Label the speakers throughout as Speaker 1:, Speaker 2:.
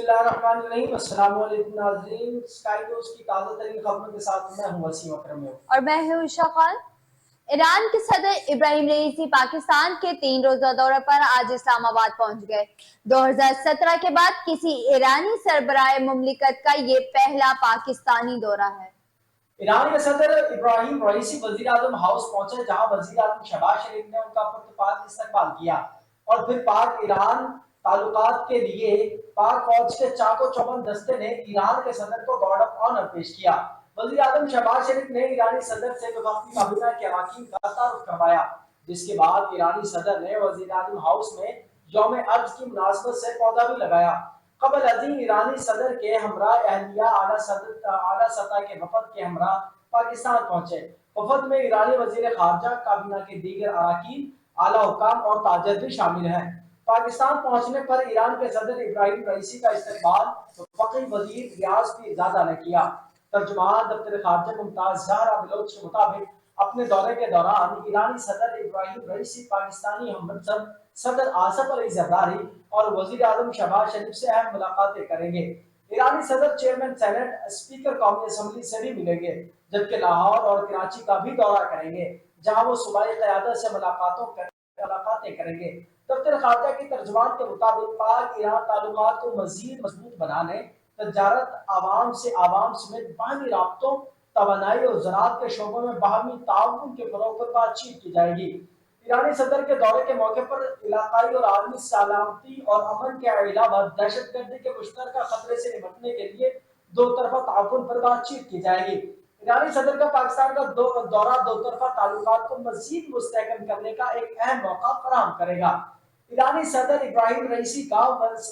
Speaker 1: बिस्मिल्लाहिर्रहमानिर्रहीम। अस्सलाम वालेकुम नाज़रीन, स्काई न्यूज़ की ताज़ा तरीन खबरों के साथ मैं हूं वसीम अकरम।
Speaker 2: और मैं हूं उषा खान। ईरान के सदर इब्राहिम रईसी पाकिस्तान के 3 रोजा दौरे पर आज इस्लामाबाद पहुंच गए। 2017 के बाद किसी ईरानी सरबराह मुमलिकत का ये पहला पाकिस्तानी दौरा है।
Speaker 1: ईरान के सदर इब्राहिम रईसी वजीर आजम हाउस पहुंचे, जहां वजीर आजम शहबाज शरीफ ने उनका पुरतपाक इस्तकबाल किया और फिर पाक ईरान ताल्लुकात के लिए पाक फौज के चाको चौबंद दस्ते ने ईरान के सदर को गार्ड ऑफ ऑनर पेश किया। वजीर आजम शहबाज शरीफ ने ईरानी सदर से वफाकी काबीना के अरकान का तारुफ करवाया, जिसके बाद ईरानी सदर ने वजीर आजम हाउस में यौम अर्ज की मुनासबत से पौधा भी लगाया। कबल अजीम ईरानी सदर के हमरा अहलिया आला सतह के वफद के हमरा पाकिस्तान पहुंचे। वफद में ईरानी वजीर खारजा, काबीना के दीगर अरकान, आला हुकाम और ताजर भी शामिल हैं। पाकिस्तान पहुंचने पर ईरान के सदर इब्राहिम रईसी का इस्तकबाल वफाकी वजीर रियाज पीरजादा ने किया। तर्जुमान दफ्तर खारजा मुमताज ज़हरा बलोच के मुताबिक अपने दौरे के दौरान ईरानी सदर इब्राहिम रईसी पाकिस्तानी हममंसब सदर आसफ अली जरदारी और वजीर आजम शहबाज शरीफ से अहम मुलाकातें करेंगे। ईरानी सदर चेयरमैन सेनेट, स्पीकर कौमी असम्बली से भी मिलेंगे, जबकि लाहौर और कराची का भी दौरा करेंगे, जहां वो सूबाई क़यादत से मुलाकातें करेंगे। दफ्तर खारजा की तर्जुमान के मुताबिक पाक ईरान ताल्लुकात को मजीद मजबूत बनाने, तजारत, आवाम से आवाम समेत बाहमी राब्तों, तवानाई और ज़राअत के शोबों में बाहमी ताउन के फरोग पर बातचीत की जाएगी। ईरानी सदर के दौरे के मौके पर इलाकाई और आलमी सलामती और अमन के अलावा दहशतगर्दी के मुश्तरका खतरे से निपटने के लिए दो तरफा ताउन पर बातचीत की जाएगी। ईरानी सदर का पाकिस्तान का दौरा दो तरफा ताल्लुकात को मजीद मुस्तहकम करने का एक अहम मौका फराहम करेगा। ईरानी सदर इब्राहिम रईसी का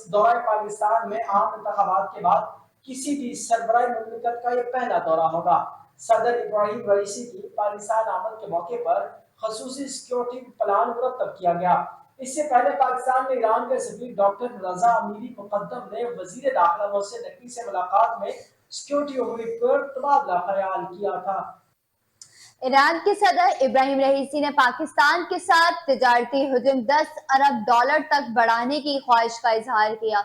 Speaker 1: दौरा पाकिस्तान में आम इंतखाबात के बाद किसी भी सरबराह मुमलिकत का यह पहला दौरा होगा। सदर इब्राहिम रईसी की पाकिस्तान आमद के मौके पर खसूसी सिक्योरिटी प्लान मुरतब किया गया। इससे पहले पाकिस्तान में ईरान के सफीर डॉक्टर रजा अमीरी मुकद्दम ने वजीर दाखिला मोहसिन नकवी से मुलाकात में सिक्योरिटी उमूर पर तबादला ख्याल किया था।
Speaker 2: ईरान के सदर इब्राहिम रईसी ने पाकिस्तान के साथ तिजारती हुजूम $10 अरब तक बढ़ाने की ख्वाहिश का इजहार किया।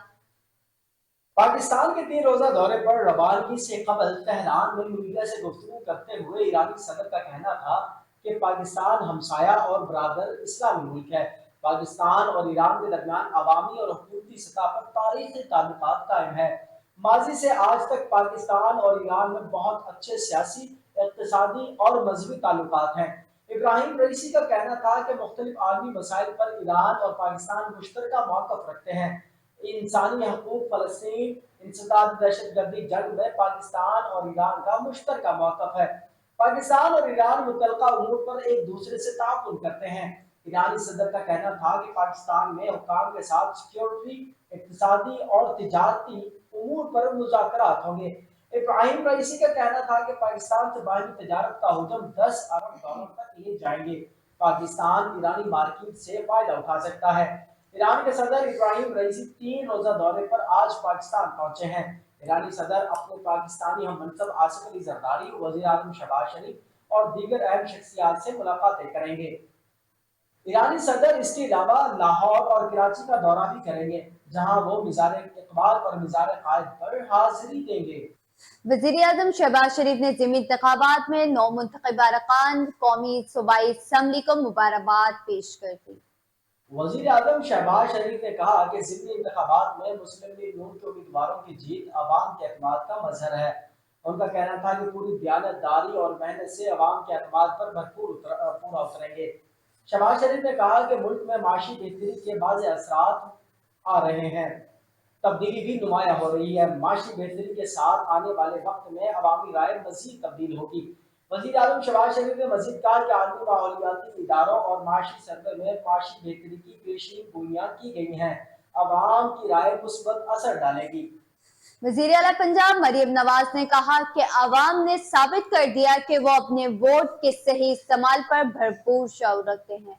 Speaker 1: पाकिस्तान के 3 रोजा दौरे पर रवानगी से कबल तेहरान में मीडिया से गुफ्तगू करते हुए ईरानी सदर का कहना था कि पाकिस्तान हमसाया और बरादर इस्लामी मुल्क है। पाकिस्तान और ईरान के दरमियान अवामी और हुकूमती सतह पर तारीखी ताल्लुकात कायम है। माजी से आज तक पाकिस्तान और ईरान में बहुत अच्छे सियासी, इक़्तिसादी और मजहबी ताल्लुकात हैं। इब्राहिम रईसी का कहना था कि मुख्तलिफ आलमी मसाइल पर ईरान और पाकिस्तान मुश्तरका मौक़िफ़ रखते हैं। इंसानी हकूक, फ़लस्तीन, इंसदाद, दहशतगर्दी जंग में पाकिस्तान और ईरान का मुश्तरका मौक़िफ़ है। पाकिस्तान और ईरान मुतल्लिक़ा उमूर पर एक दूसरे से ताउन करते हैं। ईरानी सदर का कहना था कि पाकिस्तान में हुकाम के साथ सिक्योरिटी, इक़्तिसादी और तिजारती उमूर पर मुज़ाकरात होंगे। इब्राहिम रईसी का कहना था कि पाकिस्तान से बाहरी तजारत का हुजम $10 अरब तक ले जाएंगे। पाकिस्तान ईरानी मार्केट से फायदा उठा सकता है। ईरान के सदर इब्राहिम रईसी 3 रोजा दौरे पर आज पाकिस्तान पहुंचे हैं। ईरानी सदर अपने पाकिस्तानी हममंसब आसिफ अली जरदारी, वज़ीर आज़म शहबाज शरीफ और दीगर अहम शख्सियात से मुलाकातें करेंगे। ईरानी सदर इसके अलावा लाहौर और कराची का दौरा भी करेंगे, जहां वो मिज़ार इक़बाल और मिज़ार क़ायद पर हाजिरी देंगे।
Speaker 2: वज़ीर आज़म शहबाज शरीफ ने ज़िमनी इंतखाबात में नौमुंतखब अरकान कौमी सूबाई असम्बली को मुबारकबाद पेश कर दी।
Speaker 1: वज़ीर आज़म शहबाज शरीफ ने कहा कि ज़िमनी इंतखाबात में मुस्लिम लीग नून के उम्मीदवारों की जीत अवाम के एतमाद का मजहर है। उनका कहना था कि पूरी दयानतदारी और मेहनत से अवाम के एतमाद पर पूरा उतरेंगे। शहबाज शरीफ ने कहा कि मुल्क में माशी बेहतरी के बाज़ असरात आ रहे हैं, तब्दीली भी नुमाया हो रही है। माशी बेहतरी के साथ आने वाले वक्त में अवामी राय मज़ीद तब्दील होगी। वज़ीर आज़म शहबाज शरीफ ने मज़ीद कहा कि आलमी माहौलियाती इदारों और माशी सर्वे में माशी बेहतरी की पेशीन गोइयां की गई हैं। अवाम की राय मुस्बत असर डालेगी।
Speaker 2: वज़ीर आला पंजाब मरियम नवाज ने कहा कि अवाम ने साबित कर दिया कि वो अपने वोट के सही इस्तेमाल पर भरपूर शऊर रखते हैं।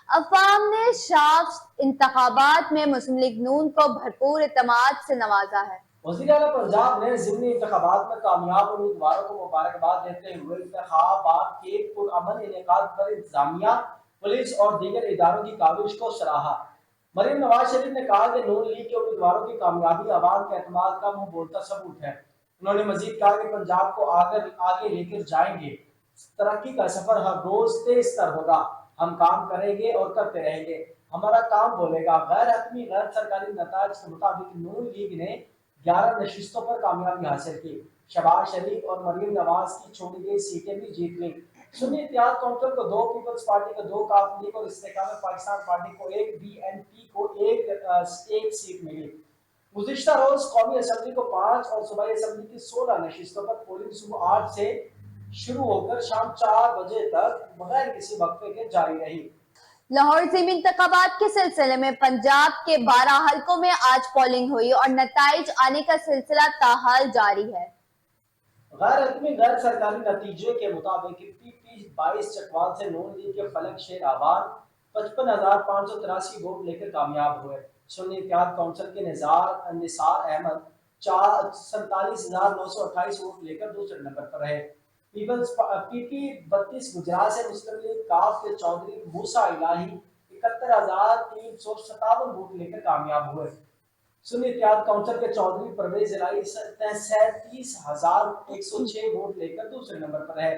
Speaker 2: अवाम ने साफ इंतखाबात में मुस्लिम लीग नून को भरपूर एतमाद से नवाजा है।
Speaker 1: वज़ीर आला पंजाब ने ज़िमनी इंतखाबात में कामयाब उम्मीदवारों को मुबारकबाद देते हुए इंतखाबात के पुरअमन इनेकाद पर इंतजामिया, पुलिस और दीगर इदारों की काविश को सराहा। मरीम नवाज शरीफ ने कहा कि नून लीग के उम्मीदवारों की कामयाबी आवाम के एतमाद का मुंह बोलता सबूत है। उन्होंने मजीद कहा कि पंजाब को आगे लेकर जाएंगे। तरक्की का सफर हर रोज तेज तर होगा। हम काम करेंगे और करते रहेंगे। हमारा काम बोलेगा। गैर हतमी गैर सरकारी नताज के मुताबिक नून लीग ने 11 नशिस्तों पर कामयाबी हासिल की। शहबाज शरीफ और मरीम नवाज की छोड़ी गई सीटें भी जीत ली। सुन्नी इत्तेहाद काउंसिल को 2, पीपल्स पार्टी को 2, काफ लीग और इस्तेकाम पाकिस्तान पार्टी को 1, बीएनपी को एक सीट मिली। गुज़िश्ता रोज कौमी असम्बली को 5 और सूबाई असम्बली की 16 नशिस्तों पर पोलिंग सुबह 8 से शुरू होकर शाम 4 बजे तक बगैर किसी वक्फे के जारी रही।
Speaker 2: लाहौर ज़िमनी इंतखाबात के सिलसिले में पंजाब के 12 हलकों में आज पोलिंग हुई और नताइज आने का सिलसिला ताहाल जारी है।
Speaker 1: गैर हतमी गैर सरकारी नतीजे के मुताबिक पीपी 22 चकवाल से नून लीग के फलक शेर आवान 55,583 वोट लेकर कामयाब हुए। सुन्नी इत्तेहाद काउंसिल के निसार अहमद 47,928 वोट लेकर दूसरे नंबर पर रहे। पीपी 32 गुजरात से मुस्लिम लीग काफ के चौधरी मूसा इलाही 71,357 वोट लेकर कामयाब हुए। सुन्नी इत्तेहाद काउंसिल के चौधरी परवेज इलाही 37,106 वोट लेकर दूसरे नंबर पर है।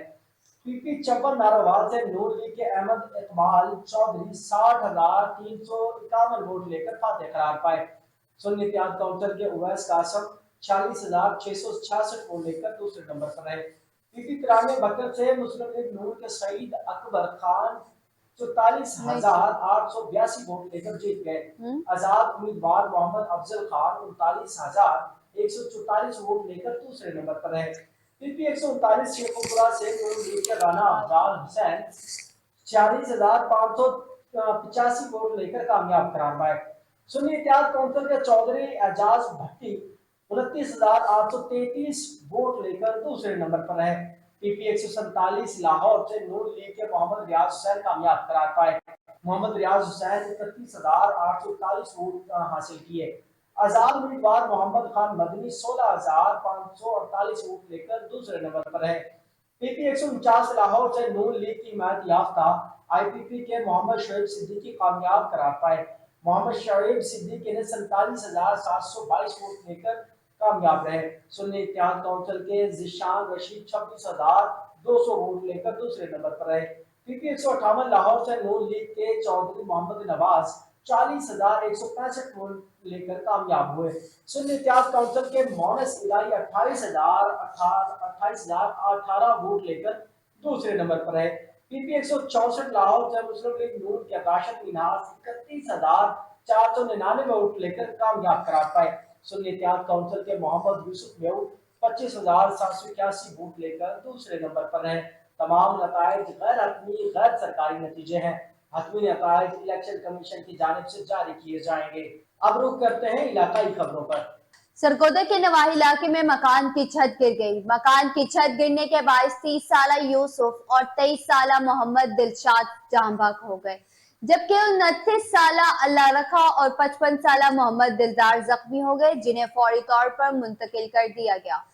Speaker 1: पीपी 54 नारोवाल से नून लीग के अहमद इकबाल चौधरी 60,351 वोट लेकर फातेह करार पाए। सुन्नी इत्तेहाद काउंसिल के उवैस कासम 46,666 वोट लेकर दूसरे नंबर पर है। पीपी 93 बकर से मुस्लिम लीग नून के सईद अकबर खान 44,882 वोट लेकर जीत गए। आजाद उम्मीदवार मोहम्मद अफजल खान 39,144 वोट लेकर दूसरे नंबर पर रहे। पीपी 139 शेखुपुरा से नून लीग के राना अब्दाल हुसैन 46,585 वोट लेकर कामयाब करार पाए। सुन्नी इत्तेहाद काउंसिल के चौधरी एजाज भट्टी 29,833 वोट लेकर दूसरे नंबर पर रहे। पीपी 147 लाहौर से नून लीग के मोहम्मद रियाज हुसैन कामयाब करार पाए। मोहम्मद रियाज हुसैन 31,841 वोट हासिल किए। आजाद उम्मीदवार मोहम्मद खान मदनी 16,548 वोट लेकर दूसरे नंबर पर रहे। पीपी 149 लाहौर से नून लीग की हिमायत याफ्ता आईपीपी के मोहम्मद शोएब सिद्दीकी कामयाब करार पाए। मोहम्मद शोएब सिद्दीकी ने 47,722 वोट लेकर कामयाब रहे। सुन्नी इत्तेहाद काउंसिल के जिशान रशीद 26,200 वोट लेकर दूसरे नंबर पर रहे। पीपी 158 लाहौर से नून लीग के चौधरी मोहम्मद नवाज 40,165 वोट लेकर कामयाब हुए। सुन्नी इत्तेहाद काउंसिल के मोनस इलाही 28,018 वोट लेकर दूसरे नंबर पर रहे। पीपी 164 लाहौर से मुस्लिम लीग नून के राशिद मिनहास 31,499 वोट लेकर कामयाब करार पाए। सुन्नी इत्तेहाद काउंसिल के मोहम्मद यूसुफ मेऊद 25,781 वोट लेकर दूसरे नंबर पर रहे। तमाम नताइज गैर हतमी गैर सरकारी नतीजे हैं। हतमी नताइज इलेक्शन कमीशन की जानिब से जारी किए जाएंगे। अब रुख करते हैं इलाकाई खबरों पर।
Speaker 2: सरगोदा के नवाही इलाके में मकान की छत गिर गई। मकान की छत गिरने के बायस 30 साला यूसुफ और 23 साला मोहम्मद दिलशाद जान बाक हो गए, जबकि 29 साला अल्लाह रखा और 55 साला मोहम्मद दिलदार जख्मी हो गए, जिन्हें फौरी तौर पर मुंतकिल कर दिया गया।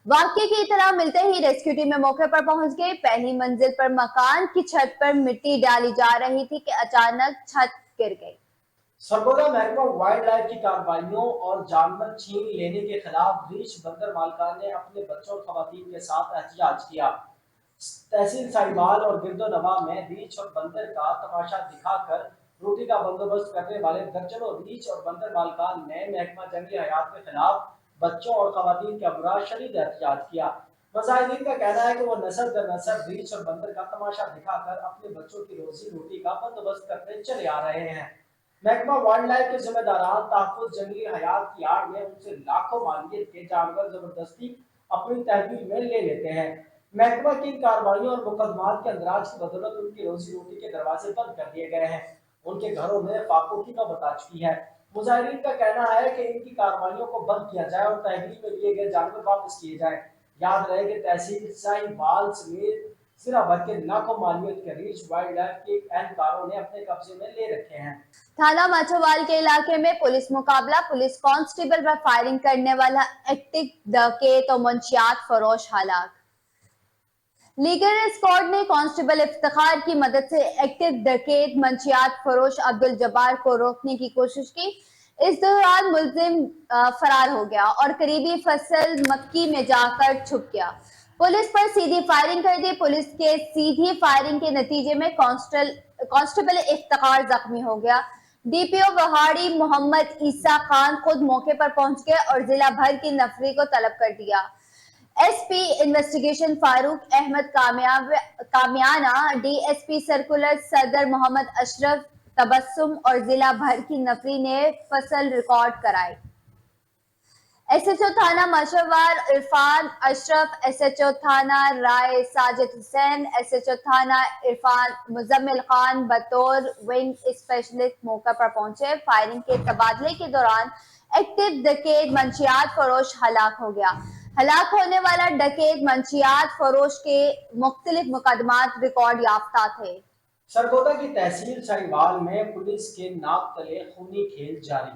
Speaker 2: वाकये की इतला मिलते ही रेस्क्यू टीम मौके पर पहुंच गई। पहली मंजिल पर मकान की छत पर मिट्टी डाली जा रही थी कि अचानक छत गिर गई।
Speaker 1: सरगोदा महकमा वाइल्ड लाइफ की कार्रवाइयों और जानवर छीन लेने के खिलाफ रीछ बंदर मालकान ने अपने बच्चों और खवातीन के साथ एहतजाज किया। तहसील साहिवाल और गिरदोनवा में रीछ और बंदर का तमाशा दिखाकर रोटी का बंदोबस्त करने वाले दर्जनों रीछ और बंदर मालकान ने महकमा जंगली हयात के खिलाफ बच्चों और खवातीन के अबराज शदीद एहतजाज किया। मुजाहिदीन का कहना है कि वो नस्ल दर नस्ल रीछ और बंदर का तमाशा दिखाकर अपने बच्चों की रोजी रोटी का बंदोबस्त करते चले आ रहे हैं। महकमा वाइल्ड लाइफ के जिम्मेदारान तहफ्फुज़ जंगली हयात की आड़ में उनसे लाखों मालियत के जानवर जबरदस्ती अपनी तहवील में ले लेते हैं। महकमा की इन कार्रवाइयों और मुकदमात के अंदराज की बदौलत उनकी रोजी रोटी के दरवाजे बंद कर दिए गए हैं। उनके घरों में फाकों की नौबत आ चुकी है। मुजाहिरीन का कहना है कि इनकी कार्रवाइयों को बंद किया जाए और तहवील में लिए गए जानवर वापस किए जाए। याद रहे कि तहसील साहिवाल समेत सिरा भर के लाखों मालियत के रीछ वाइल्ड लाइफ के एहलकारों ने अपने कब्जे में ले रखे हैं।
Speaker 2: थाना माछोवाल के इलाके में पुलिस मुकाबला। पुलिस कांस्टेबल पर फायरिंग करने वाला एक्टिव डकैत और मुंशियात फरोश हलाक। लीगर स्क्वाड ने कांस्टेबल इफ्तिखार की मदद से एक्टिव डकैत मंशियात फरोश अब्दुल जब्बार को रोकने की कोशिश की। इस दौरान मुलजिम फरार हो गया और करीबी फसल मक्की में जाकर छुप गया। पुलिस पर सीधी फायरिंग कर दी। पुलिस के सीधी फायरिंग के नतीजे में कांस्टेबल इफ्तिखार जख्मी हो गया। डीपीओ वहाड़ी मोहम्मद ईसा खान खुद मौके पर पहुंच गए और जिला भर की नफरी को तलब कर दिया। SP investigation Farooq Ahmed Kamiana, DSP circular सदर मोहम्मद अशरफ तबस्सुम और जिला भर की नफरी ने फसल रिकॉर्ड कराई। एसएचओ थाना मशवार इरफान अशरफ, एसएचओ थाना राय साजिद हुसैन, एसएचओ थाना इरफान मुजम्मिल खान बतौर विंग स्पेशलिस्ट मौके पर पहुंचे। फायरिंग के तबादले के दौरान एक्टिव डकैत मंशियात फरोश हलाक हो गया। हलाक होने वाला डकैत मंशियात फरोश के मुख्तलिफ मुकदमात रिकॉर्ड याफ्ता थे।
Speaker 1: सरगोदा की तहसील साहिवाल में पुलिस के नाक तले खूनी खेल जारी।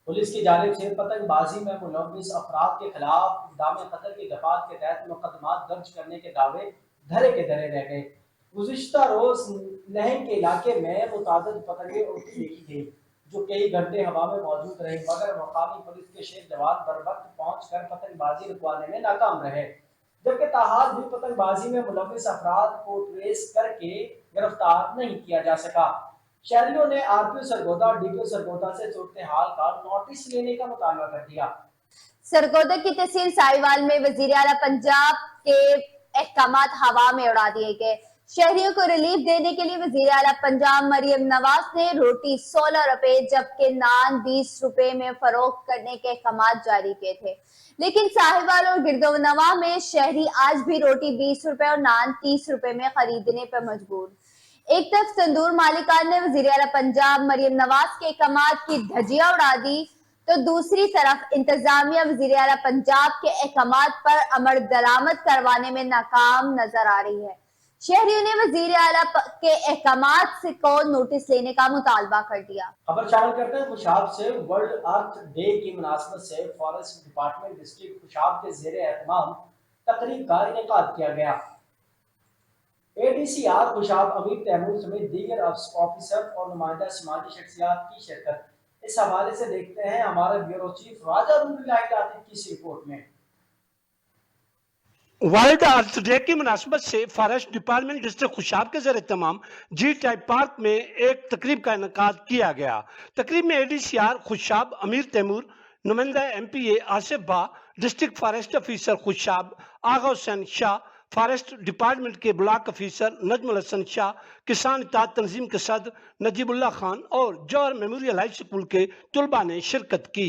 Speaker 1: पुलिस की जानिब से पतंगबाजी में मुलव्विस अफराद के खिलाफ इक़दाम कत्ल की दफात के तहत मुकदमात दर्ज करने के दावे धरे के धरे रह गए। गुज़िश्ता रोज नहंग के इलाके में मुतादिद पतंगें उड़ती देखी गई जो कई घंटे हवा में मौजूद रही, मगर मकामी पुलिस के शेर जवान बर वक्त पहुंच कर पतंगबाजी रुकवाने में नाकाम रहे। जबकि ताहाल भी पतंगबाजी में मुलव्विस अफराद को ट्रेस करके गिरफ्तार नहीं किया जा सका। शहरियों ने आरपीओ सरगोदा और डीपीओ सरगोदा से सूरत हाल का नोटिस लेने का मुतालबा कर दिया।
Speaker 2: सरगोदा की तहसील साहिवाल में वजीर आला पंजाब के अहकामात हवा में उड़ा दिए गए। शहरियों को रिलीफ देने के लिए वजीर आला पंजाब मरियम नवाज ने रोटी 16 रुपए जबकि नान 20 रुपए में फरोख्त करने के अहकामात जारी किए थे, लेकिन साहिवाल और गिरदोनवा में शहरी आज भी रोटी 20 रुपए और नान 30 रुपए में खरीदने पर मजबूर। एक तरफ तंदूर मालिकान ने वजीर आला पंजाब मरियम नवाज के अहकामात की धज्जियां उड़ा दी, तो दूसरी तरफ इंतजामिया वजीर आला पंजाब के अहकामात पर अमल दरामद करवाने में नाकाम नजर आ रही है। शहरियों ने वजीर आला के अहकामात से को नोटिस लेने का मुतालबा कर दिया।
Speaker 1: खबर शामिल करते हैं खुशाब से। वर्ल्ड अर्थ डे की मुनासबत से फॉरेस्ट डिपार्टमेंट डिस्ट्रिक्ट खुशाब के ज़ेरे एहतमाम तकरीब का इनेकाद किया गया। एडीसीआर खुशाब अमीर तैमूर समेत दीगर ऑफिसर और नुमाइंदा समाजी शख्सियात की शिरकत। इस हवाले से देखते हैं हमारे ब्यूरो चीफ राजा रूबिल्लाह की इस रिपोर्ट में।
Speaker 3: वर्ल्ड अर्थ डे की मुनासबत से फॉरेस्ट डिपार्टमेंट डिस्ट्रिक्ट खुशाब के ज़रिए तमाम जी टाइप पार्क में एक तकरीब का इनेकाद किया गया। तकरीब में एडीसीआर खुशाब अमीर तैमूर, नुमाइंदा एमपीए आसिफ बा, डिस्ट्रिक्ट फॉरेस्ट ऑफिसर खुशाब आगा हुसैन शाह, फॉरेस्ट डिपार्टमेंट के ब्लॉक ऑफिसर नजमुल हसन शाह, किसान इत्तेहाद तंजीम के सदर नजीबुल्लाह खान और जौहर मेमोरियल हाई स्कूल के तुलबा ने शिरकत की।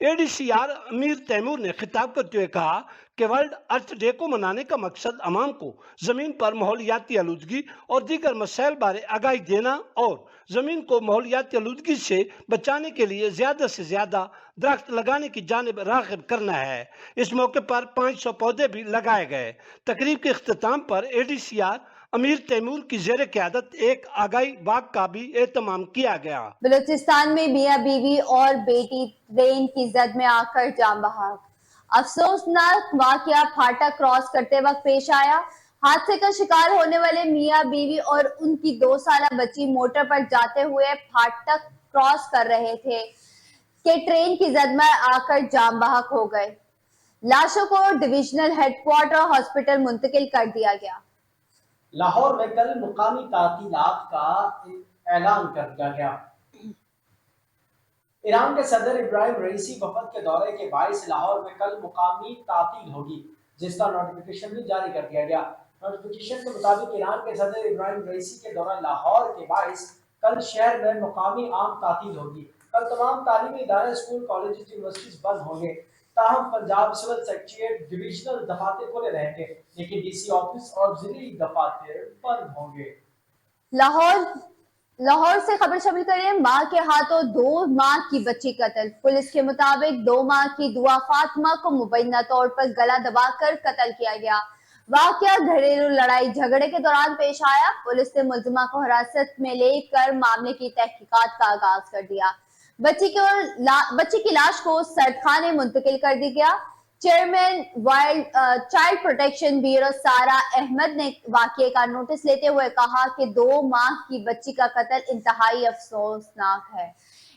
Speaker 3: एडीसीआर अमीर तैमूर ने खिताब करते हुए कहा कि वर्ल्ड अर्थ डे को मनाने का मकसद अवाम को जमीन पर माहौलियाती आलूदगी और दीगर मसाइल बारे आगाही देना और जमीन को माहौलियाती आलूदगी से बचाने के लिए ज्यादा से ज्यादा दरख्त लगाने की जानिब राग़िब करना है। इस मौके पर 500 पौधे भी लगाए गए। तकरीब के इख्तिताम पर एडीसीआर अमीर तैमूर की ज़ेरे क़यादत एक आगाही बाग का भी एहतमाम किया गया।
Speaker 2: बलूचिस्तान में मियां बीवी और बेटी ट्रेन की जद में आकर जान बहक। अफसोसनाक वाकया फाटक क्रॉस करते वक्त पेश आया। हादसे का शिकार होने वाले मियां बीवी और उनकी 2 साला बच्ची मोटर पर जाते हुए फाटक क्रॉस कर रहे थे कि ट्रेन की जद में आकर जान बहक हो गए। लाशों को डिविजनल हेडक्वार्टर हॉस्पिटल मुंतकिल कर दिया गया।
Speaker 1: लाहौर में कल मुकामी तातीलात का ऐलान कर दिया गया। ईरान के सदर इब्राहिम रईसी वफद के दौरे के बाइस लाहौर में कल मुकामी तातील होगी, जिसका नोटिफिकेशन भी जारी कर दिया गया। नोटिफिकेशन के मुताबिक ईरान के सदर इब्राहिम रईसी के दौरे लाहौर के बाइस कल शहर में मुकामी आम तातील होगी। कल तमाम तालीमी इदारे, स्कूल, कॉलेज, यूनिवर्सिटीज बंद होंगे। ताहम पंजाब सिविल सेक्रेटेरिएट डिविजनल दफातर खुले रहेंगे, लेकिन डीसी ऑफिस और जिली दफातर बंद होंगे।
Speaker 2: लाहौर से खबर शामिल करें। मां के हाथों 2 माह की बच्ची कत्ल। पुलिस के मुताबिक 2 माह की दुआ फातिमा को मुबैना तौर पर गला दबाकर कत्ल किया गया। वाकया घरेलू लड़ाई झगड़े के दौरान पेश आया। पुलिस ने मुलजिमा को हिरासत में लेकर मामले की तहकीकात का आगाज कर दिया। बच्ची की लाश को सर्दखाने मुंतकिल कर दी गया। चेयरमैन चाइल्ड प्रोटेक्शन ब्यूरो सारा अहमद ने वाकये का नोटिस लेते हुए कहा कि 2 माह की बच्ची का कत्ल इंतहाई अफसोसनाक है।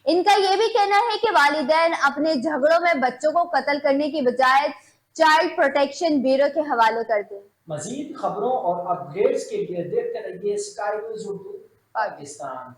Speaker 2: इनका ये भी कहना है कि वालिदैन अपने झगड़ों में बच्चों को कत्ल करने की बजाय चाइल्ड प्रोटेक्शन ब्यूरो के हवाले कर दें।
Speaker 1: मजीद खबरों और अपडेट्स के लिए देखते रहिए स्काई न्यूज़ उर्दू पाकिस्तान।